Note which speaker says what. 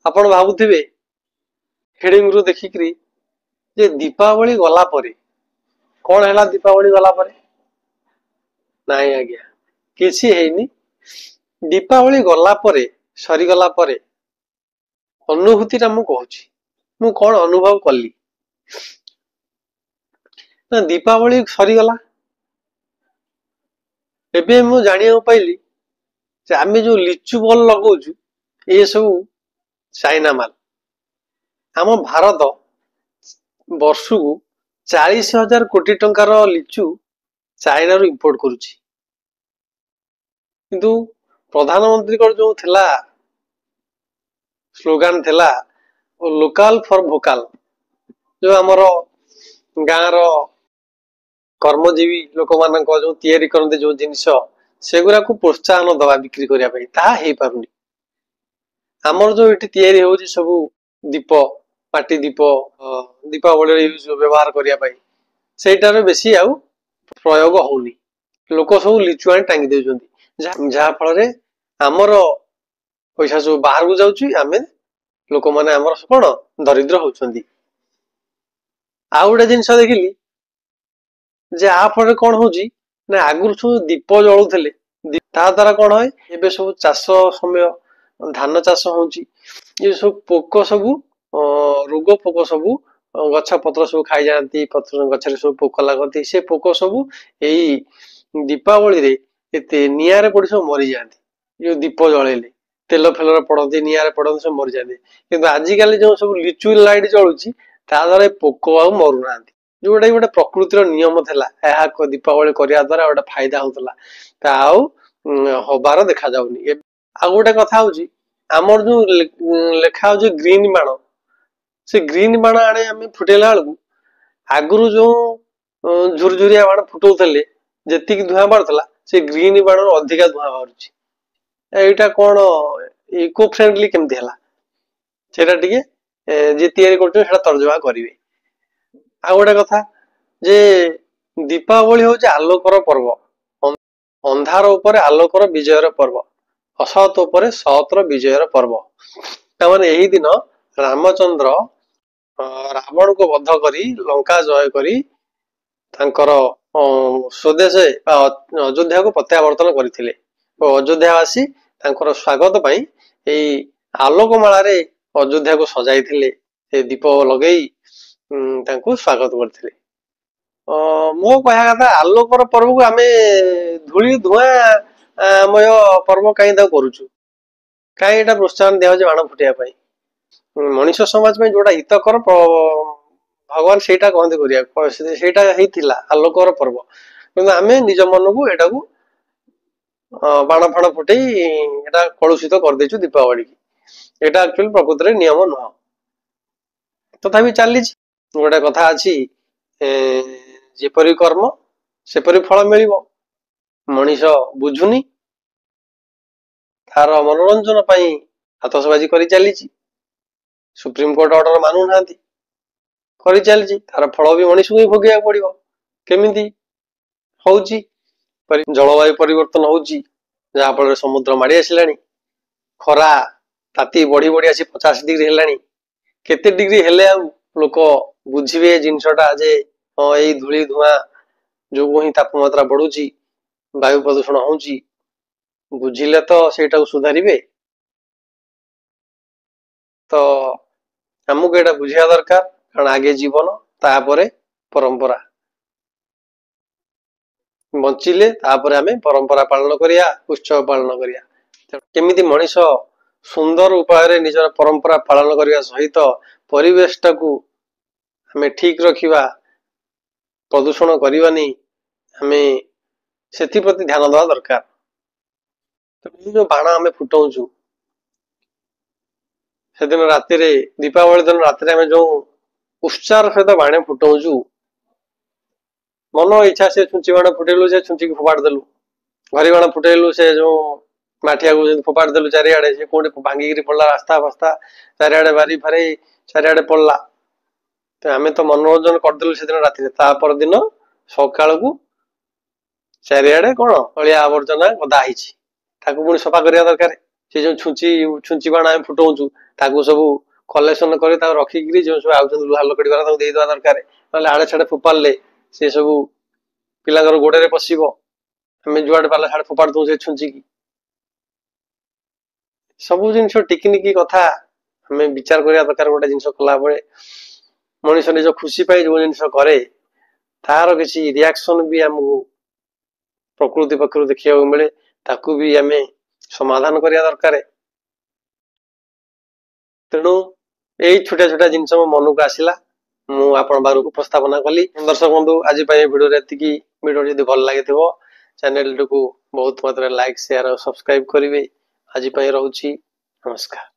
Speaker 1: आपण भावुथिबे हेडिंग रु देखिकरी जे दीपावली गला परे कौन है दीपावली गला परे नाई आज्ञा किसी हेनी दीपावली गला परे सरी गला परे अनुभूति मु कहूची मु कौन अनुभव कली ना दीपावली सरी गला एबे मु जानिया पाइली जे आमे जो लिचु बॉल लगाउछु ये सब चाइना माल आम भारत वर्षकू 40,000 कोटी टंकार लिचु चाइना रु इंपोर्ट करुची किंतु प्रधानमंत्री जो थिला स्लोगान थिला लोकल फॉर भोकाल जो आमर गाँव रो कर्मजीवी लोक मान जो तैयारी करते जो जिनिस सेगुरा को प्रोत्साहन दवा बिक्री करिया पई ता हे पारुनी आमर जो इटी तैयारी होची सब दीप पाटी दीप दीपावली यूज व्यवहार करिया पई सेटार बेसी आउ प्रयोग होनी लोक सब लिचु आनी टांगी देउछंती जहा फल रे आमर पैसा सब बाहर को जाउची आमे लोक माने आमर कोन दरिद्र होउछंती आ उडा जिंस देखिली जे आ फल कोन होउची ना आगुर सब दीप जळुथले ता द्वारा कोन होय एबे सब चाष समय धान चाष होउची ये सब पोक सब रोग पोक सब गछ पत्र सब खाई जाती पत्र गछरे सब पोक लागती से पोक सब एई दीपावली रे एते नियारे पड़ी सब मरी जाती जो दीप जळेले तेल फेलर पड़ती नियारे पड़ती सब मरी जाती किंतु आजिकाली जो सब लिचु लाइट जळुची ता द्वारा पोक आ मरु नांती जोटा गोटे प्रकृतिर नियम था दीपावली करने द्वारा गोटे फायदा होता ता हबार देखा जाउनी आ गोटे कथा होची आमर जो लेखा हो ग्रीन बाण से ग्रीन बाण आने आम फुटेला बेलू आगुरी जो झुरझुरिया बाण फुटाऊले जी धुआं बाहर से ग्रीन बाण अधिका धुआं बाहर यहाँ कौन इको फ्रेंडली केमती है सेटा टे जी तैयारी कर तर्जमा करेंगे आ गोटे कथा जे दीपावली हूँ आलोकर पर्व अंधार उपर आलोकर विजयर पर्व असत उपर सतर विजयर पर्व तामाने यही दिन रामचंद्र रावण को वध करी लंका जय करी तांकर स्वदेश अयोध्या को प्रत्यावर्तन करथिले अयोध्यावासी तांकर स्वागत पाई एई आलोकमाला रे अयोध्या को सजाई थिले दीप लगेई तांको स्वागत करथिले मो कहा कथा आलोकर पर्व को आमे धूली धुआंमय पर्व कहीं करुचु कहीं एटा प्रोत्साहन दिया बाण फुटिया मनुष्य समाज में जोटा हितकर भगवान सेटा कहते करिया आलोकर पर्व कि आमे निज मन को एटा को बाण फाण फुटे एटा कलुषित कर देचु दीपावली की एटा एक्चुअली प्रकृति नियम नुह तथापि चली गोटे कथा अच्छी जेपरी कर्म सेपरी फल मिल मनीष बुझुनी तार मनोरंजन पाई आतसबाजी करी चली सुप्रीम कोर्ट ऑर्डर मानु ना करी चली तार फल भी मनीष को भोगिया पड़ो केमिति होउची जलवायु परिवर्तन होउची जहा फल समुद्र माड़ी आसिला खरा ताती बढ़ी बढ़ी आसी 50 डिग्री हेलानी केते डिग्री हेले आ लोक बुझिबे जिनसटा जे हाँ यही धूली धुआं जो ही तापमात्रा बढ़ुची वायु प्रदूषण होउची बुझिले तो सेटा सुधारिबे तो हमको एटा बुझिया दरकार कारण आगे जीवन तापरे परंपरा बंचिले तापरे आमे परंपरा पालन करिया उत्सव पालन करिया केमिति मनीष सुंदर उपाय निजर परंपरा पालन करिया सहित परिवेश टाकू हमें ठीक रखिबा प्रदूषण करवानी हमें से प्रति ध्यान देवा दरकार तो जो बाण आम फुटाऊचु से दिन राति दीपावली दिन राति आम जो उत्साह सहित बाण फुटाऊचु मन इच्छा से छुंची बाण फुटेलु से छुंची फोपाड़ देलु घरी बाण फुटेलु से जो माठिया को फोपाड़ देलु चारिआडे से कोडी भांगी पड़ला रास्ता फास्ता चारिआडे बारी फारे चारिआडे पड़ला तो आमे तो मनोरंजन करदेलु से दिन राति तापर दिन सकाळ को चारिआडे कौन अलिया आवर्जना गदा हिची ताकू पुणी सफा करिया दरकार से जो छुंची छुंची बाण आम फुटाऊँ ताकू सब कलेक्शन कर रखिकी जो सब आउट लुहा लकड़ी वाला देदेवा दरकार ना आड़े छाड़े फोपाड़े से सब पिलांर गोड़े पशिब आम जुआड़े पाला छाड़े फोपाड़ दू से छुंचिकी सब जिन टिकनिकी कथा आम विचार करने दरकार गोटे जिन कला बेले मनीष निज खुशी जो जिन कै तार किसी रिएक्शन भी आमको प्रकृति पक्षर देखा मिले ताकू भी आम समाधान करने दरकार तेणु यही छोटा छोटा जिन मो मन को आसला मुझे उपस्थापना कली दर्शक बंधु आज भिडियो भिडियो जब भल लगी चैनल को बहुत मात्रा लाइक शेयर और सब्सक्राइब करेंगे आज रोची नमस्कार।